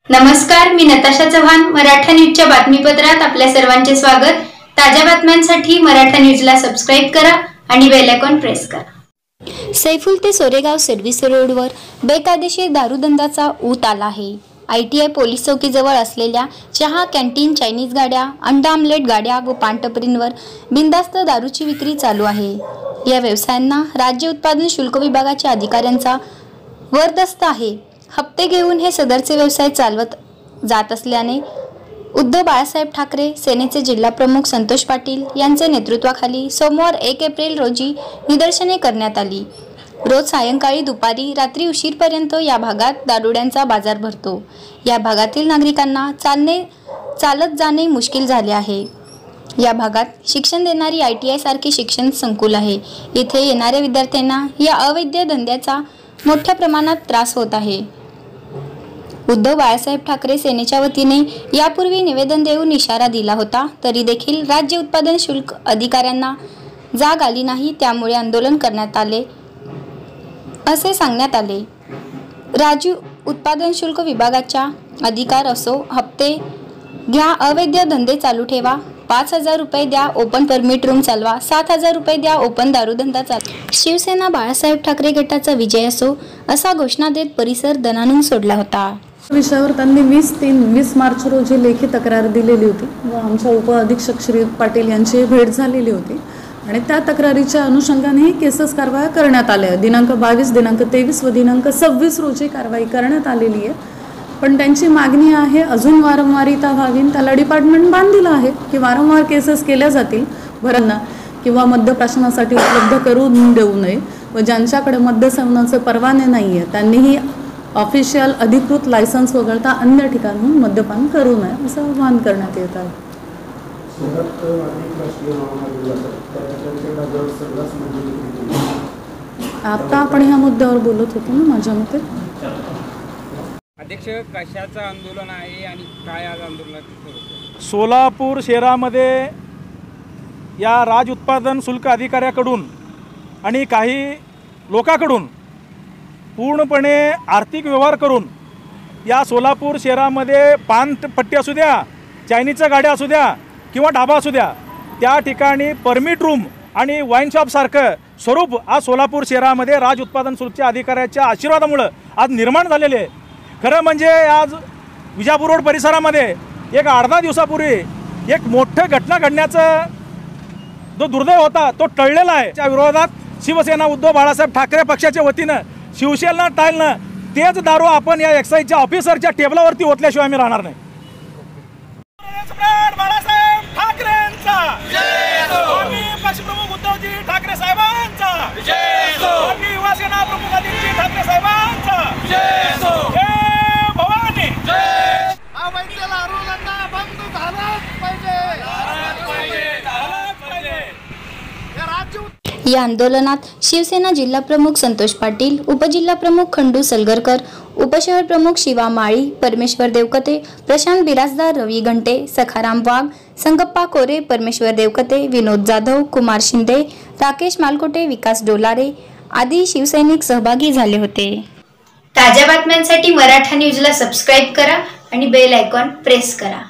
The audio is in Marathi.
नमस्कार, मी नताशा चव्हाण. मराठा न्यूजच्या बातमीपत्रात आपल्या सर्वांचे स्वागत. ताज्या बातम्यांसाठी मराठा न्यूजला सबस्क्राइब करा आणि बेल आयकॉन प्रेस करा. सैफुल ते सोरेगाव सर्व्हिस रोडवर बेकायदेशीर दारूधंदाचा ऊत आला आहे. ITI पोलीस चौकीजवळ असलेल्या चहा कॅन्टीन, चायनीज गाड्या, अंडा आमलेट गाड्या व पानटपरींवर बिनधास्त दारूची विक्री चालू आहे. या व्यवसायांना राज्य उत्पादन शुल्क विभागाच्या अधिकाऱ्यांचा वरदस्त आहे. हप्ते घेऊन हे सदरचे व्यवसाय चालवत जात असल्याने उद्धव बाळासाहेब ठाकरे सेनेचे जिल्हा प्रमुख संतोष पाटील यांच्या नेतृत्वाखाली सोमवार 1 एप्रिल रोजी निदर्शने करण्यात आली. रोज सायंकाळी, दुपारी, रात्री उशीरपर्यंत या भागात दारुड्यांचा बाजार भरतो. या भागातील नागरिकांना चालत जाणे मुश्किल झाले आहे. या भागात शिक्षण देणारी ITI सारखी शिक्षण संकुल आहे. येथे येणाऱ्या विद्यार्थ्यांना या अवैध धंद्याचा मोठ्या प्रमाणात त्रास होत आहे. उद्धव बाळासाहेब ठाकरे सेनेच्या वतीने यापूर्वी निवेदन देऊन इशारा दिला होता, तरी देखील राज्य उत्पादन शुल्क अधिकाऱ्यांना जाग आली नाही. त्यामुळे आंदोलन करण्यात आले असे सांगण्यात आले. राज्य उत्पादन शुल्क विभागाच्या अधिकार असो, हप्ते घ्या, अवैध धंदे चालू ठेवा, 5,000 रुपये द्या, ओपन परमिट रूम चालवा, 7,000 रुपये द्या, ओपन दारूधंदा चालवा. शिवसेना बाळासाहेब ठाकरे गटाचा विजय असो असा घोषणा देत परिसर दणानून सोडला होता. विषयावर त्यांनी 20 मार्च रोजी लेखी तक्रार दिलेली होती व आमच्या उपअधीक्षक श्री पाटील यांची भेट झालेली होती आणि त्या तक्रारीच्या अनुषंगाने केसेस कारवाया करण्यात आल्या. दिनांक 22, दिनांक 23 व दिनांक 26 रोजी कारवाई करण्यात आलेली आहे. पण त्यांची मागणी आहे अजून वारंवारिता व्हावी. त्याला डिपार्टमेंट बांधलेलं आहे की वारंवार केसेस केल्या जातील भरांना किंवा मद्यप्राशनासाठी उपलब्ध करून देऊ नये व ज्यांच्याकडे मद्यसेवनाचे परवाने नाही आहे त्यांनीही ऑफिशियल अधिकृत लायसन्स वगळता अन्य ठिकाणहून मद्यपान करू नये असं आवाहन करण्यात येत आहे. आता आपण ह्या मुद्द्यावर बोलत होतो ना. माझ्या मते अध्यक्ष, कशाचं आंदोलन आहे आणि काय आज आंदोलन? सोलापूर शहरामध्ये या राज्य उत्पादन शुल्क अधिकाऱ्याकडून आणि काही लोकांकडून पूर्णपणे आर्थिक व्यवहार करून या सोलापूर शहरामध्ये पानपट्टी असू द्या, चायनीजच्या गाड्या असू द्या किंवा ढाबा असू द्या, त्या ठिकाणी परमिट रूम आणि वाईन शॉपसारखं स्वरूप आज सोलापूर शहरामध्ये राज्य उत्पादन शुल्कच्या अधिकाऱ्याच्या आशीर्वादामुळं आज निर्माण झालेले आहे. खरं म्हणजे आज विजापूर रोड परिसरामध्ये एक 8-10 दिवसापूर्वी एक मोठं घटना घडण्याचा जो दुर्दैव होता तो टळलेला आहे. त्या विरोधात शिवसेना उद्धव बाळासाहेब ठाकरे पक्षाच्या वतीनं शिवसेना टाळणं तेच दारू आपण या एक्साईजच्या ऑफिसरच्या टेबलावरती ओतल्याशिवाय आम्ही राहणार नाही. बाळासाहेब ठाकरेंचा पक्षप्रमुख उद्धवजी ठाकरे साहेबांचा, युवा सेना प्रमुख आदित्य ठाकरे साहेबांचा, जय भवानी. अवैध दारूधंदा बंद झालाच पाहिजे. या आंदोलनात शिवसेना जिल्हा प्रमुख संतोष पाटील, उपजिल्हा प्रमुख खंडू सलगरकर, उपशहर प्रमुख शिवा माळी, परमेश्वर देवकते, प्रशांत बिराजदार, रवी घंटे, सखाराम वाघ, संगप्पा कोरे, परमेश्वर देवकते, विनोद जाधव, कुमार शिंदे, राकेश मालकोटे, विकास डोलारे आदी शिवसैनिक सहभागी झाले होते. ताज्या बातम्यांसाठी मराठा न्यूजला सबस्क्राइब करा आणि बेल आयकॉन प्रेस करा.